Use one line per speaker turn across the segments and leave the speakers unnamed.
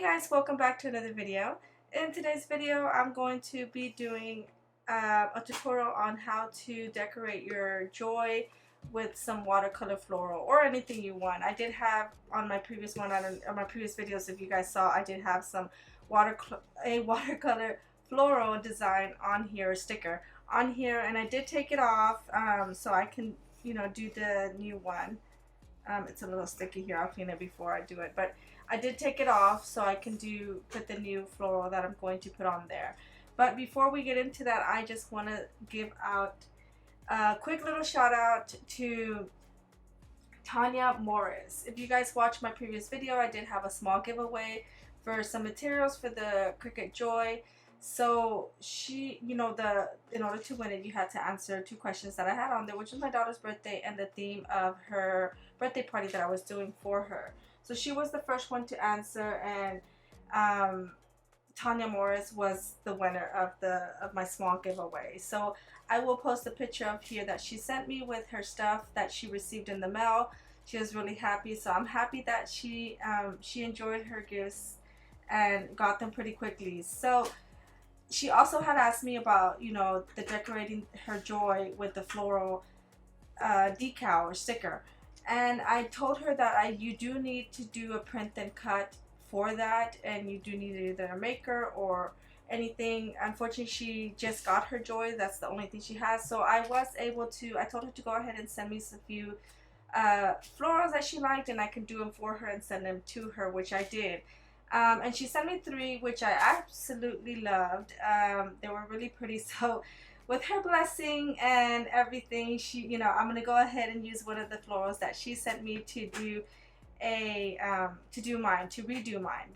Guys, welcome back to another video. In today's video I'm going to be doing a tutorial on how to decorate your joy with some watercolor floral or anything you want. I did have on my previous one, on my previous videos, if you guys saw, I did have some watercolor floral design on here, a sticker on here, and I did take it off so I can do the new one. It's a little sticky here. I'll clean it before I do it, but I did take it off so I can put the new floral that I'm going to put on there. But before we get into that, I just want to give out a quick little shout out to Tanya Morris. If you guys watched my previous video, I did have a small giveaway for some materials for the Cricut Joy. So she, in order to win it, you had to answer 2 questions that I had on there, which was my daughter's birthday and the theme of her birthday party that I was doing for her. So she was the first one to answer, and Tanya Morris was the winner of my small giveaway. So I will post a picture of here that she sent me with her stuff that she received in the mail. She was really happy, so I'm happy that she enjoyed her gifts and got them pretty quickly. So she also had asked me about, the decorating her joy with the floral decal or sticker. And I told her that you do need to do a print and cut for that, and you do need either a maker or anything. Unfortunately, she just got her joy. That's the only thing she has. So I was able to, I told her to go ahead and send me a few florals that she liked, and I can do them for her and send them to her, which I did. And she sent me 3, which I absolutely loved. They were really pretty. So with her blessing and everything, she, I'm gonna go ahead and use one of the florals that she sent me to do redo mine,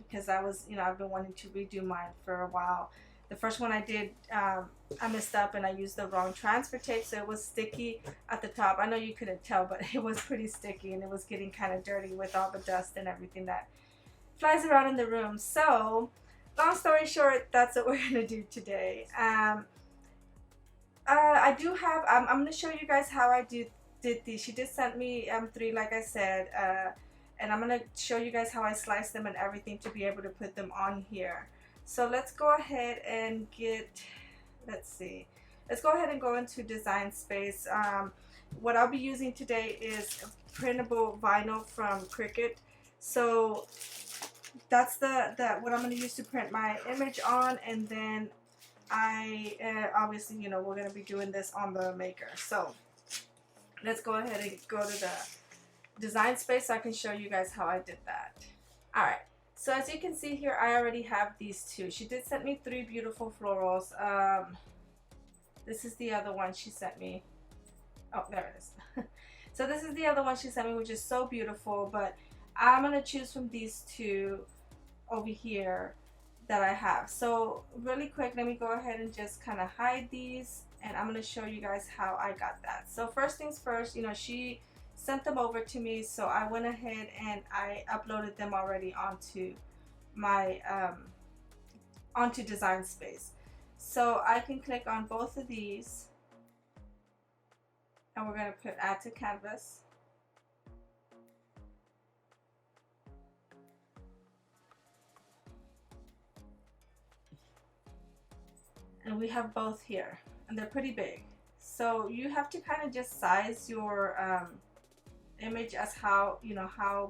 because I was, I've been wanting to redo mine for a while. The first one I did, I messed up and I used the wrong transfer tape, so it was sticky at the top. I know you couldn't tell, but it was pretty sticky, and it was getting kind of dirty with all the dust and everything that flies around in the room. So long story short, that's what we're gonna do today. I do have, I'm going to show you guys how I did these. She did send me 3, like I said, and I'm going to show you guys how I sliced them and everything to be able to put them on here. So let's go ahead and let's go ahead and go into Design Space. What I'll be using today is printable vinyl from Cricut. So that's what I'm going to use to print my image on, and then obviously, we're going to be doing this on the maker. So let's go ahead and go to the Design Space so I can show you guys how I did that. Alright, so as you can see here, I already have these 2. She did send me 3 beautiful florals. This is the other one she sent me. Oh, there it is. So this is the other one she sent me, which is so beautiful, but I'm going to choose from these 2 over here that I have. So really quick, let me go ahead and just kind of hide these, and I'm going to show you guys how I got that. So first things first, she sent them over to me, so I went ahead and I uploaded them already onto my onto Design Space. So I can click on both of these, and we're going to put add to canvas. And we have both here, and they're pretty big. So you have to kind of just size your image as how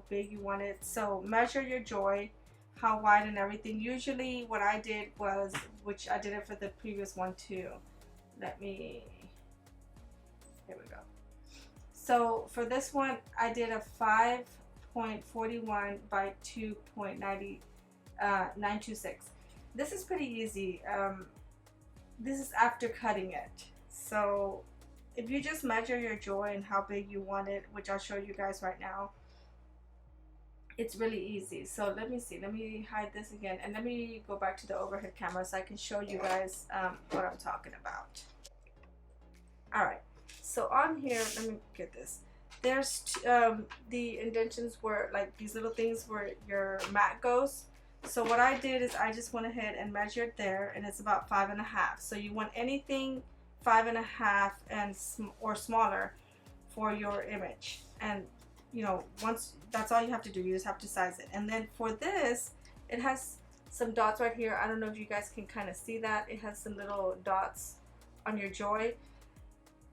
big you want it. So measure your joy, how wide and everything. Usually what I did was, which I did it for the previous one too. Here we go. So for this one, I did a 5.41 by 2.926. This is pretty easy. This is after cutting it. So if you just measure your joy and how big you want it, which I'll show you guys right now, it's really easy. So let me hide this again, and let me go back to the overhead camera so I can show you guys what I'm talking about. Alright, so on here, let me get this. There's the indentions where, like, these little things where your mat goes. So what I did is I just went ahead and measured there, and it's about 5.5. So you want anything 5.5 or smaller for your image. And once, that's all you have to do. You just have to size it. And then for this, It has some dots right here. I don't know if you guys can kind of see that. It has some little dots on your Joy.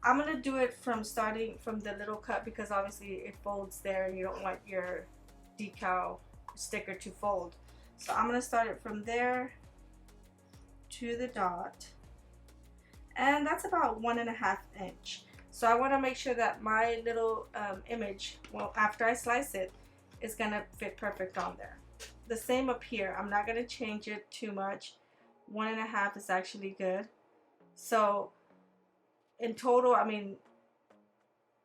I'm gonna do it from starting from the little cut because obviously it folds there and you don't want your decal sticker to fold. So I'm gonna start it from there to the dot, and that's about 1.5 inch. So I want to make sure that my little image, well, after I slice it, is gonna fit perfect on there. The same up here. I'm not gonna change it too much. 1.5 is actually good. So in total, I mean,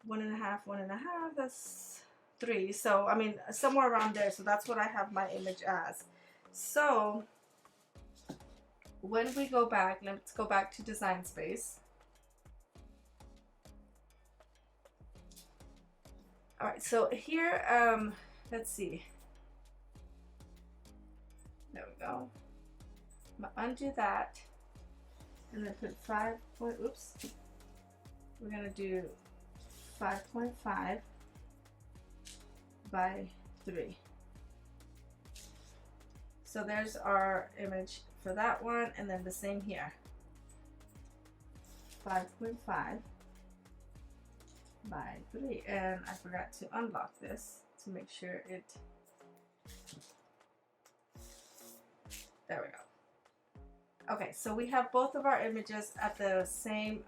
1.5, that's 3. So I mean, somewhere around there. So that's what I have my image as. So when we go back, let's go back to Design Space. All right, so here, let's see. There we go. I'm gonna undo that and then put 5. Oops. We're gonna do 5.5 by 3. So there's our image for that one, and then the same here. 5.5 by 3, and I forgot to unlock this to make sure it. There we go. Okay, so we have both of our images at the same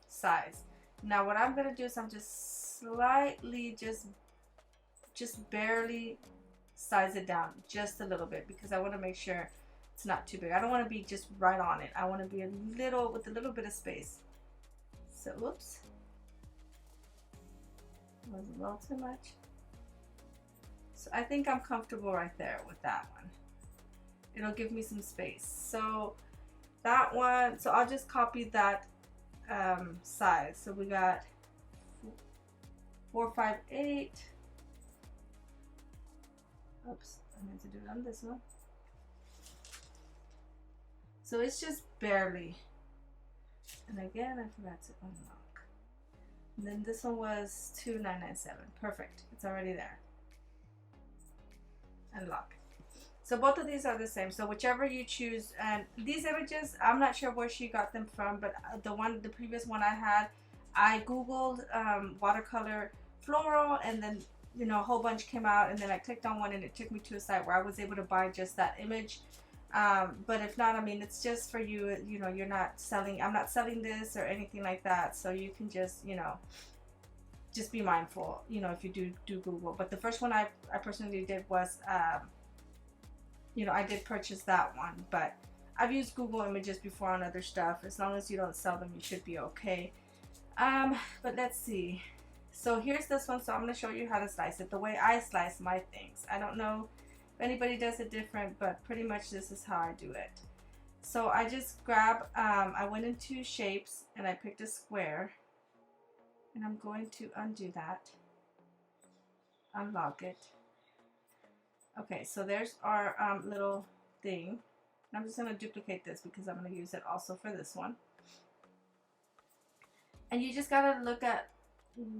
size. Now what I'm gonna do is I'm just slightly, just barely size it down just a little bit because I want to make sure it's not too big. I don't want to be just right on it. I want to be a little, with a little bit of space. So, whoops. Was a little too much. So I think I'm comfortable right there with that one. It'll give me some space. So that one, so I'll just copy that size. So we got 4, 5, 8. Oops, I meant to do it on this one. So it's just barely. And again, I forgot to unlock. And then this one was 2,997. Perfect. It's already there. Unlock. So both of these are the same. So whichever you choose, and these images, I'm not sure where she got them from, but the previous one I had, I Googled watercolor floral, and then a whole bunch came out, and then I clicked on one and it took me to a site where I was able to buy just that image. But if not, I mean, it's just for you, you're not selling, I'm not selling this or anything like that. So you can just, just be mindful, if you do Google. But the first one I personally did was, I did purchase that one, but I've used Google Images before on other stuff. As long as you don't sell them, you should be okay. But let's see. So here's this one. So I'm going to show you how to slice it the way I slice my things. I don't know if anybody does it different, but pretty much this is how I do it. So I just grab, I went into shapes and I picked a square, and I'm going to undo that, unlock it. Okay, so there's our little thing. I'm just going to duplicate this because I'm going to use it also for this one. And you just got to look at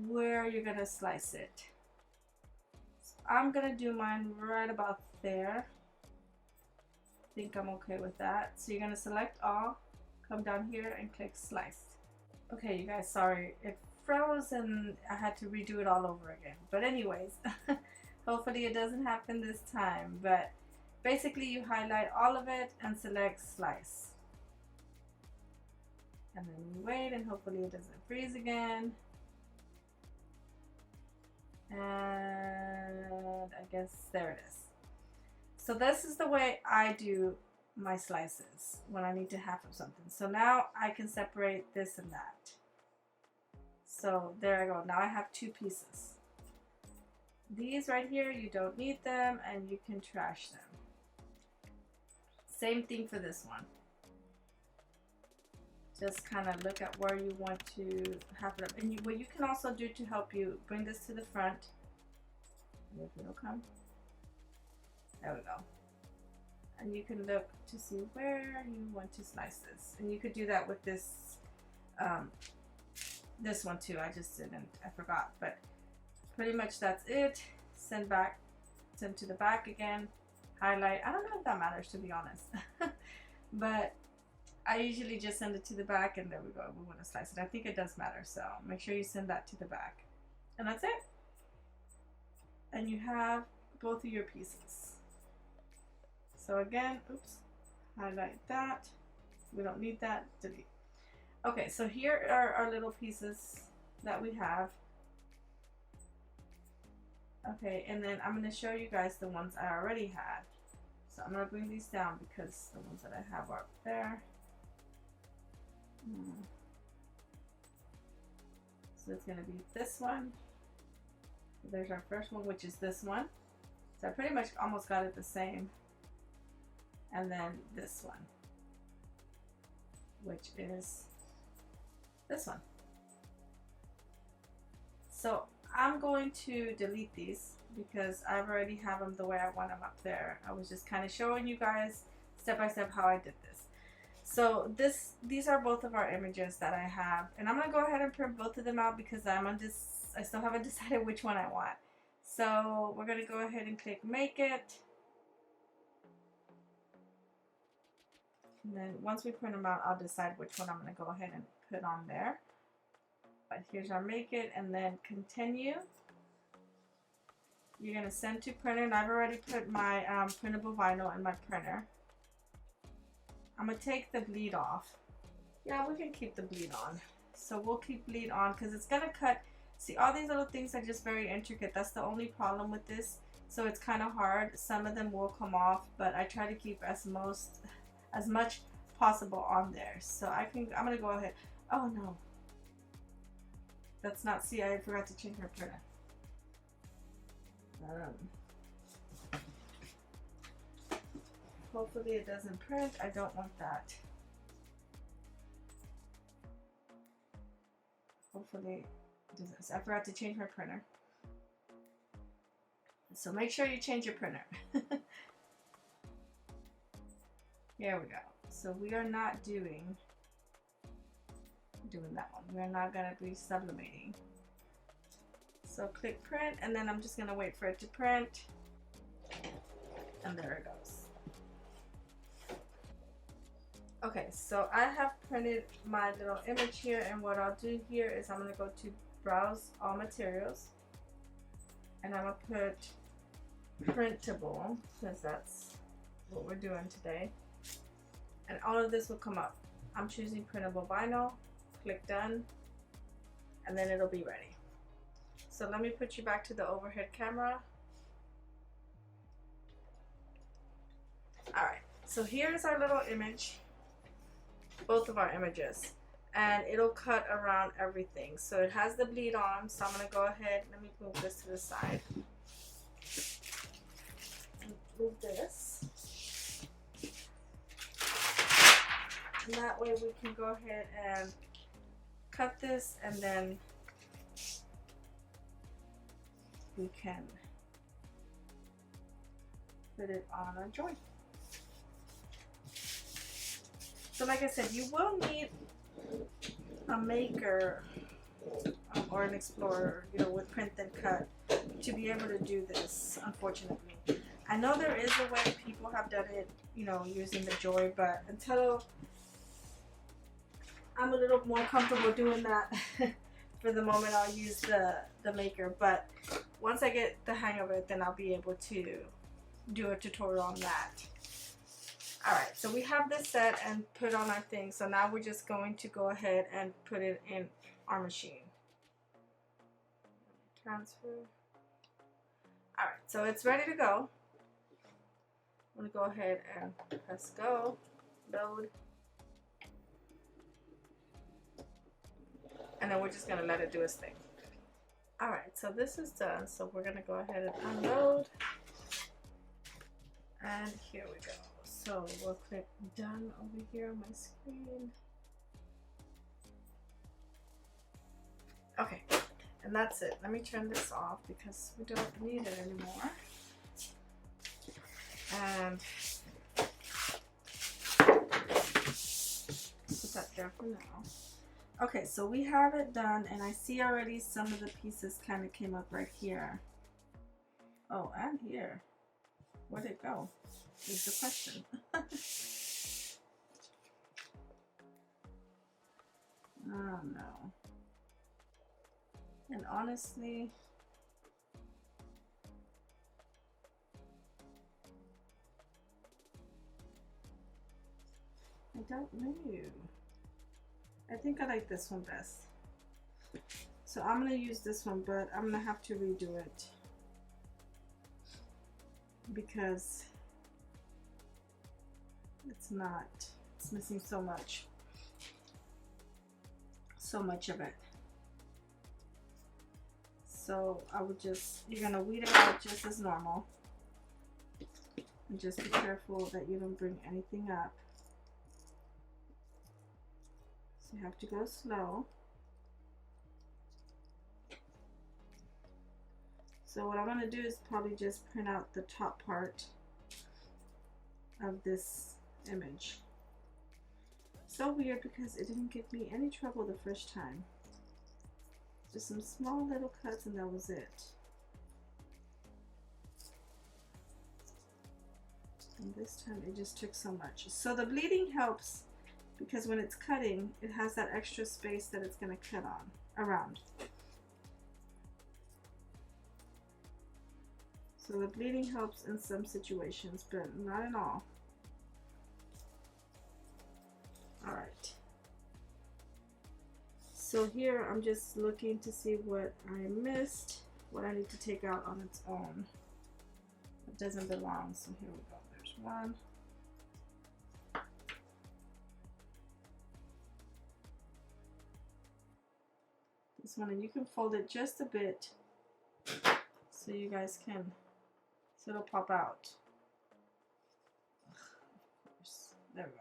where you're going to slice it. So I'm going to do mine right about there. I think I'm okay with that. So you're going to select all, come down here and click slice. Okay, you guys, sorry. It froze and I had to redo it all over again. But anyways, hopefully it doesn't happen this time. But basically you highlight all of it and select slice. And then you wait and hopefully it doesn't freeze again. And I guess there it is. So this is the way I do my slices when I need to half of something. So now I can separate this and that. So there I go. Now I have 2 pieces. These right here, you don't need them and you can trash them. Same thing for this one. Just kind of look at where you want to have it up. And what you can also do to help you bring this to the front, if it'll come. There we go. And you can look to see where you want to slice this. And you could do that with this this one too. I just didn't, I forgot. But pretty much that's it. Send to the back again. highlight. I don't know if that matters, to be honest. But I usually just send it to the back, and there we go. We want to slice it. I think it does matter, so make sure you send that to the back. And that's it. And you have both of your pieces. So again, oops, highlight that. We don't need that, delete. Okay, so here are our little pieces that we have. Okay, and then I'm going to show you guys the ones I already had. So I'm going to bring these down because the ones that I have are up there. So it's going to be this one. So there's our first one, which is this one. So I pretty much almost got it the same. And then this one, which is this one. So I'm going to delete these because I already have them the way I want them up there. I was just kind of showing you guys step by step how I did this. So these are both of our images that I have, and I'm gonna go ahead and print both of them out because I still haven't decided which one I want. So we're gonna go ahead and click make it. And then once we print them out, I'll decide which one I'm going to go ahead and put on there. But here's our make it, and then continue. You're going to send to printer, and I've already put my printable vinyl in my printer. I'm going to take the bleed off. Yeah, we can keep the bleed on. So we'll keep bleed on because it's going to cut. See, all these little things are just very intricate. That's the only problem with this. So it's kind of hard. Some of them will come off, but I try to keep as much possible on there. So I'm gonna go ahead. Oh no, that's not, see, I forgot to change my printer. Hopefully it doesn't print. I don't want that. Hopefully it doesn't. I forgot to change my printer. So make sure you change your printer. Here we go. So we are not doing that one. We're not going to be sublimating. So click print, and then I'm just going to wait for it to print. And there it goes. Okay, so I have printed my little image here, and what I'll do here is I'm going to go to browse all materials, and I'm going to put printable because that's what we're doing today. And all of this will come up. I'm choosing printable vinyl, click done, and then it'll be ready. So let me put you back to the overhead camera. Alright, so here's our little image, both of our images, and it'll cut around everything. So it has the bleed on, so I'm going to go ahead, let me move this to the side. Move this. And that way we can go ahead and cut this, and then we can put it on our joint. So like I said, you will need a maker or an explorer, you know, with print and cut to be able to do this, unfortunately. I know there is a way people have done it, you know, using the Joy, but until I'm a little more comfortable doing that, for the moment I'll use the maker. But once I get the hang of it, then I'll be able to do a tutorial on that. Alright, so we have this set and put on our thing. So now we're just going to go ahead and put it in our machine. Transfer. Alright, so it's ready to go. I'm going to go ahead and press go, load. And then we're just going to let it do its thing. Alright, so this is done. So we're going to go ahead and unload. And here we go. So we'll click done over here on my screen. Okay, and that's it. Let me turn this off because we don't need it anymore. And put that there for now. Okay, so we have it done, and I see already some of the pieces kind of came up right here. Oh, and here. Where'd it go? Is the question. Oh no. And honestly, I don't know. I think I like this one best. So I'm going to use this one, but I'm going to have to redo it because it's missing so much of it. So I would you're going to weed it out just as normal. And just be careful that you don't bring anything up. So you have to go slow. So what I'm going to do is probably just print out the top part of this image. So weird because it didn't give me any trouble the first time. Just some small little cuts and that was it. And this time it just took so much. So the bleeding helps because when it's cutting, it has that extra space that it's going to cut around. So the bleeding helps in some situations, but not in all. Alright. So here I'm just looking to see what I missed, what I need to take out on its own. It doesn't belong, so here we go. There's one. This one, and you can fold it just a bit so you guys can, so it'll pop out. Of course. There we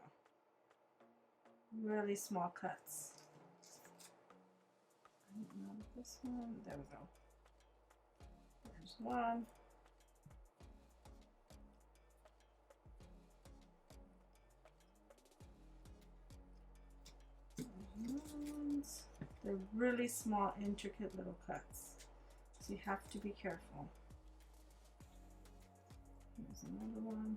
go. Really small cuts. This one, there we go. There's one. They're really small, intricate little cuts. So you have to be careful. Here's another one.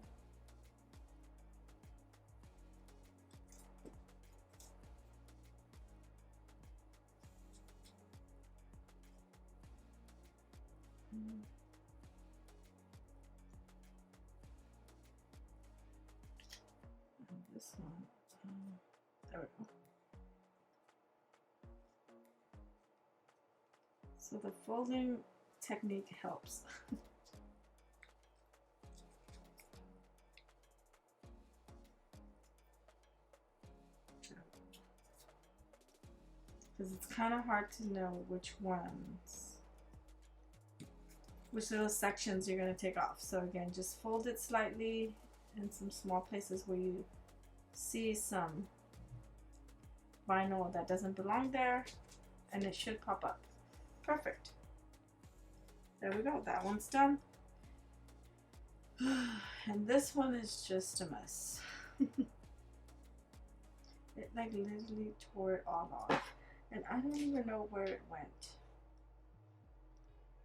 And this one. There we go. So the folding technique helps. Because it's kind of hard to know which little sections you're going to take off. So again, just fold it slightly in some small places where you see some vinyl that doesn't belong there, and it should pop up. Perfect. There we go. That one's done. And this one is just a mess. It like literally tore it all off. And I don't even know where it went.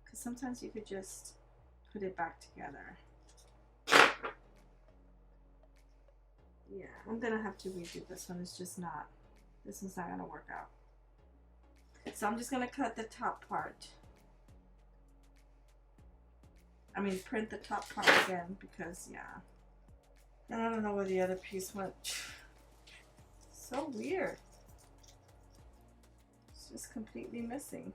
Because sometimes you could just put it back together. Yeah, I'm going to have to redo this one. It's just not, this one's not going to work out. So I'm just going to cut the top part. I mean, print the top part again because, yeah. And I don't know where the other piece went. So weird. It's just completely missing.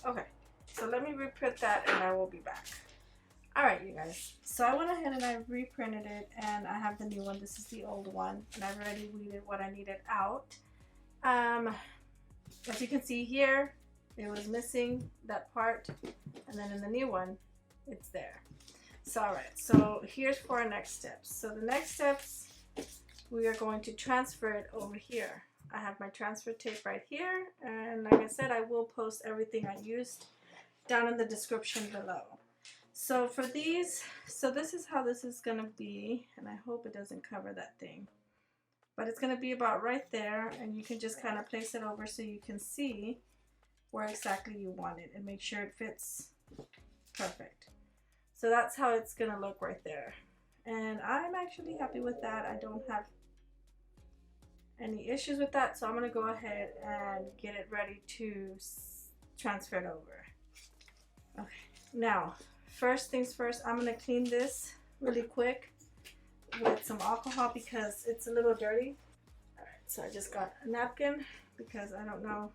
Okay, so let me reprint that and I will be back. Alright, you guys. So I went ahead and I reprinted it and I have the new one. This is the old one and I've already weeded what I needed out. As you can see here, it was missing that part, and then in the new one, it's there. So alright, so here's for our next steps. So the next steps, we are going to transfer it over here. I have my transfer tape right here, and like I said, I will post everything I used down in the description below. So for these, so this is how this is gonna be, and I hope it doesn't cover that thing. but it's going to be about right there, and you can just kind of place it over so you can see where exactly you want it and make sure it fits perfect. So that's how it's going to look right there, and I'm actually happy with that. I don't have any issues with that, so I'm going to go ahead and get it ready to transfer it over. Okay, now first things first, I'm going to clean this really quick with some alcohol because it's a little dirty. Alright, so I just got a napkin because I don't know,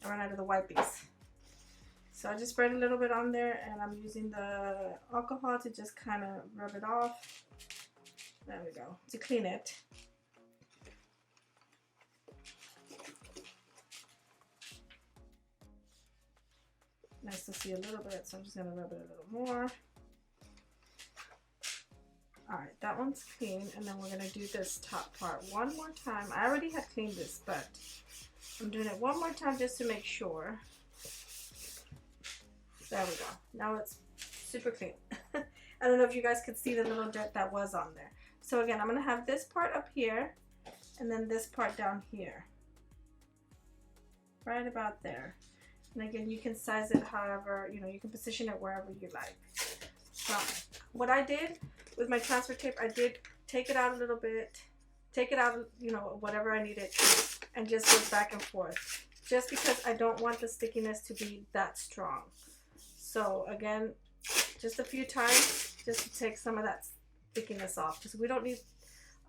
I ran out of the wipies. So I just spread a little bit on there, and I'm using the alcohol to just kind of rub it off. There we go, to clean it. Nice to see a little bit, so I'm just gonna rub it a little more. Alright, that one's clean, and then we're gonna do this top part one more time. I already had cleaned this, but I'm doing it one more time just to make sure. There we go. Now it's super clean. I don't know if you guys could see the little dirt that was on there. So again, I'm gonna have this part up here, and then this part down here. Right about there. And again, you can size it however, you know, you can position it wherever you like. So what I did with my transfer tape, I did take it out a little bit, take it out, you know, whatever I needed, and just go back and forth. Just because I don't want the stickiness to be that strong. So again, just a few times, just to take some of that stickiness off, because we don't need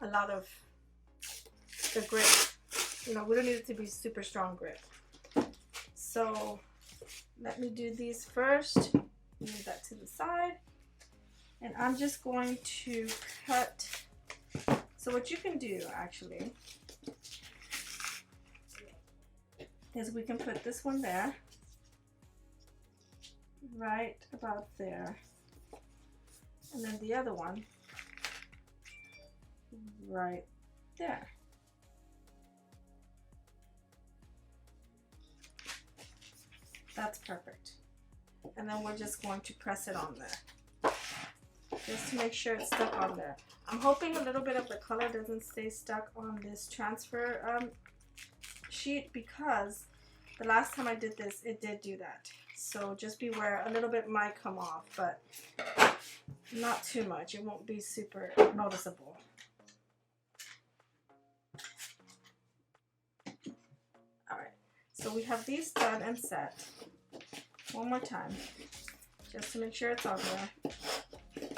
a lot of the grip. You know, we don't need it to be super strong grip. So let me do these first. Move that to the side. And I'm just going to cut. So what you can do actually is we can put this one there, right about there, and then the other one right there. That's perfect. And then we're just going to press it on there, just to make sure it's stuck on there. I'm hoping a little bit of the color doesn't stay stuck on this transfer sheet, because the last time I did this, it did do that. So just beware, a little bit might come off, but not too much. It won't be super noticeable. Alright, so we have these done and set. One more time, just to make sure it's on there.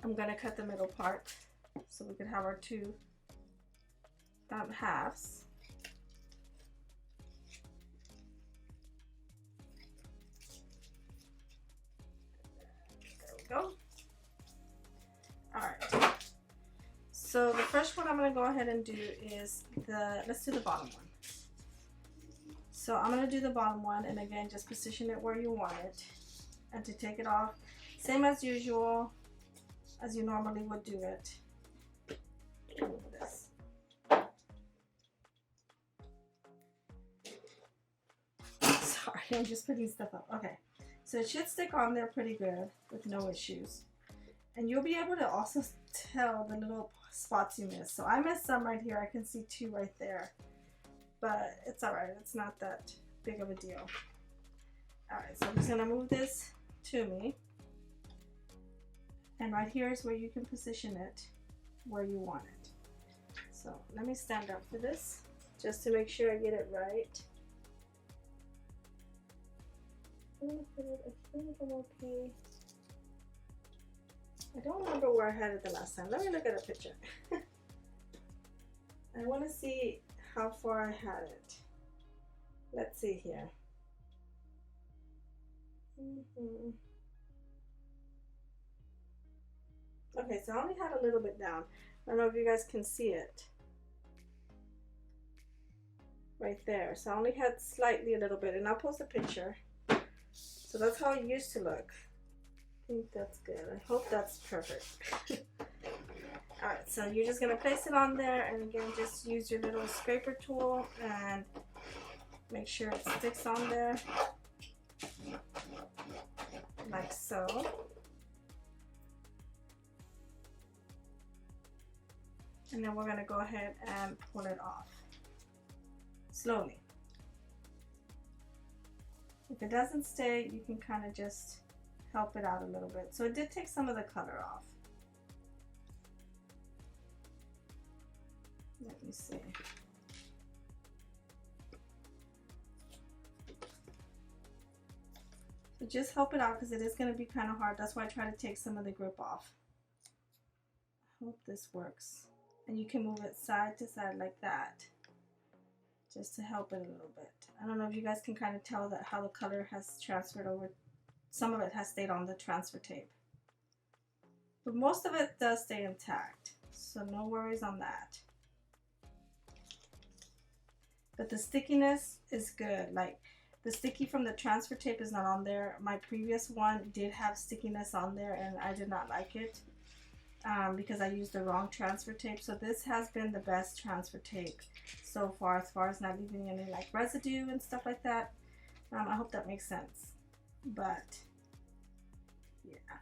I'm gonna cut the middle part so we can have our two halves. There we go. Alright, so the first one I'm gonna go ahead and do is let's do the bottom one. So I'm going to do the bottom one, and again, just position it where you want it, and to take it off, same as usual, as you normally would do it. Remove this. Sorry, I'm just putting stuff up. Okay, so it should stick on there pretty good with no issues. And you'll be able to also tell the little spots you missed. So I missed some right here. I can see two right there. But it's alright, it's not that big of a deal. Alright, so I'm just going to move this to me. And right here is where you can position it where you want it. So let me stand up for this, just to make sure I get it right. I'm going to put it, I think I'm okay. I don't remember where I had it the last time. Let me look at a picture. I want to see how far I had it. Let's see here. Okay, so I only had a little bit down. I don't know if you guys can see it. Right there. So I only had slightly a little bit, and I'll post a picture. So that's how it used to look. I think that's good. I hope that's perfect. Alright, so you're just going to place it on there, and again, just use your little scraper tool and make sure it sticks on there, like so. And then we're going to go ahead and pull it off slowly. If it doesn't stay, you can kind of just help it out a little bit. So it did take some of the color off. Let me see. So just help it out because it is going to be kind of hard. That's why I try to take some of the grip off. I hope this works. And you can move it side to side like that, just to help it a little bit. I don't know if you guys can kind of tell that how the color has transferred over. Some of it has stayed on the transfer tape, but most of it does stay intact, so no worries on that. But the stickiness is good. Like, the sticky from the transfer tape is not on there. My previous one did have stickiness on there and I did not like it because I used the wrong transfer tape. So this has been the best transfer tape so far as not leaving any like residue and stuff like that. I hope that makes sense. But yeah,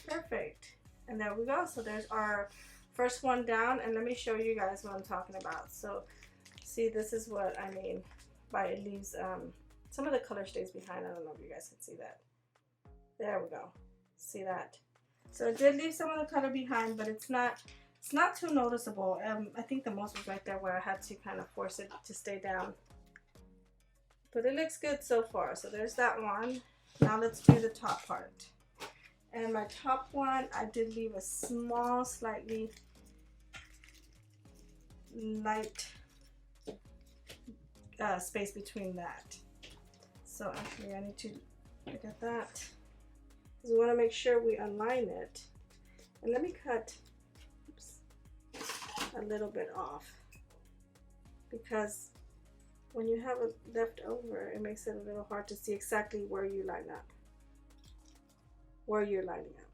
perfect. And there we go. So there's our first one down, and let me show you guys what I'm talking about. So see, this is what I mean by it leaves some of the color stays behind. I don't know if you guys can see that. There we go. See that? So it did leave some of the color behind, but it's not too noticeable. I think the most was right there where I had to kind of force it to stay down. But it looks good so far. So there's that one. Now let's do the top part. And my top one, I did leave a small, slightly light space between that. So actually I need to look at that, because we want to make sure we align it. And let me cut a little bit off, because when you have it left over, it makes it a little hard to see exactly where you line up, where you're lining up.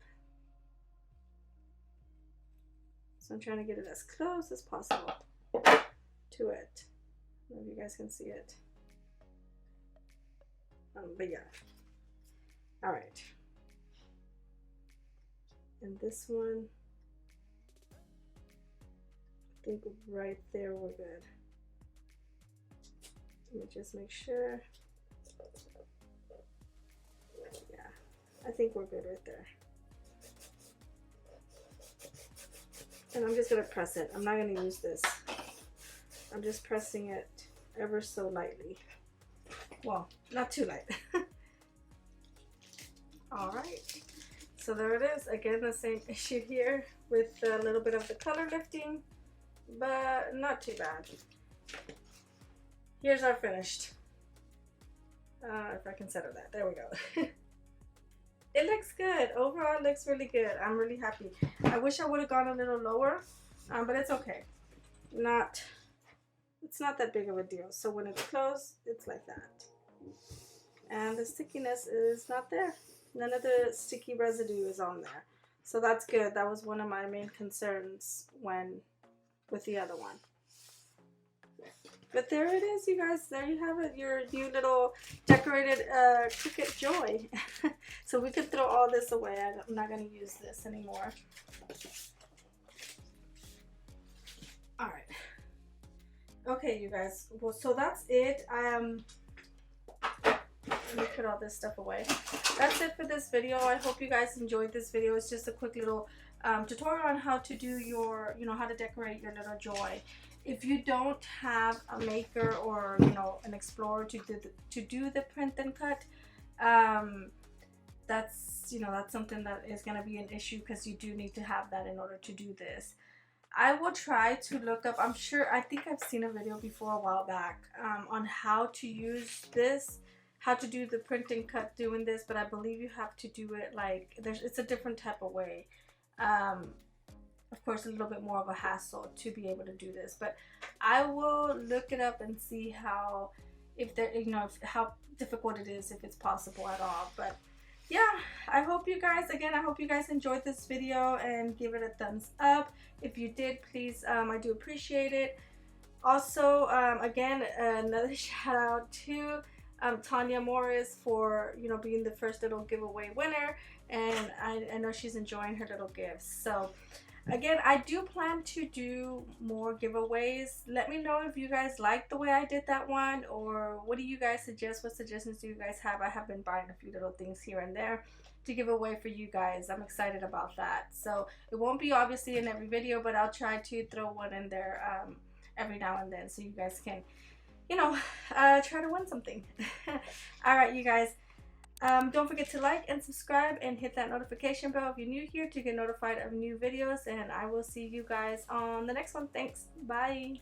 So I'm trying to get it as close as possible to it. I don't know if you guys can see it. But yeah. All right. And this one, I think right there we're good. Let me just make sure. Yeah, I think we're good right there. And I'm just gonna press it. I'm not gonna use this. I'm just pressing it ever so lightly. Well, not too light. All right, so there it is. Again, the same issue here with a little bit of the color lifting, but not too bad. Here's our finished. If I can settle that, there we go. It looks good. Overall, it looks really good. I'm really happy. I wish I would have gone a little lower, but it's okay. It's not that big of a deal. So when it's closed, it's like that. And the stickiness is not there. None of the sticky residue is on there. So that's good. That was one of my main concerns with the other one. But there it is, you guys. There you have it. Your new little decorated Cricut Joy. So we could throw all this away. I'm not going to use this anymore. All right. Okay, you guys. Well, so that's it. Let me put all this stuff away. That's it for this video. I hope you guys enjoyed this video. It's just a quick little tutorial on how to do your, how to decorate your little joy. If you don't have a maker or an explorer to do the print and cut, that's something that is going to be an issue, because you do need to have that in order to do this. I will try to look up, I think I've seen a video before a while back on how to use this, how to do the print and cut doing this, but I believe you have to do it like, it's a different type of way. Of course, a little bit more of a hassle to be able to do this, but I will look it up and see how difficult it is, if it's possible at all. But yeah, I hope you guys enjoyed this video and give it a thumbs up. If you did, please, I do appreciate it. Also, again, another shout out to Tanya Morris for being the first little giveaway winner, and I know she's enjoying her little gifts. So again, I do plan to do more giveaways. Let me know if you guys like the way I did that one, or what do you guys suggest? What suggestions do you guys have? I have been buying a few little things here and there to give away for you guys. I'm excited about that. So it won't be obviously in every video, but I'll try to throw one in there every now and then so you guys can, you know, try to win something. All right, you guys. Don't forget to like and subscribe and hit that notification bell if you're new here to get notified of new videos, and I will see you guys on the next one. Thanks. Bye.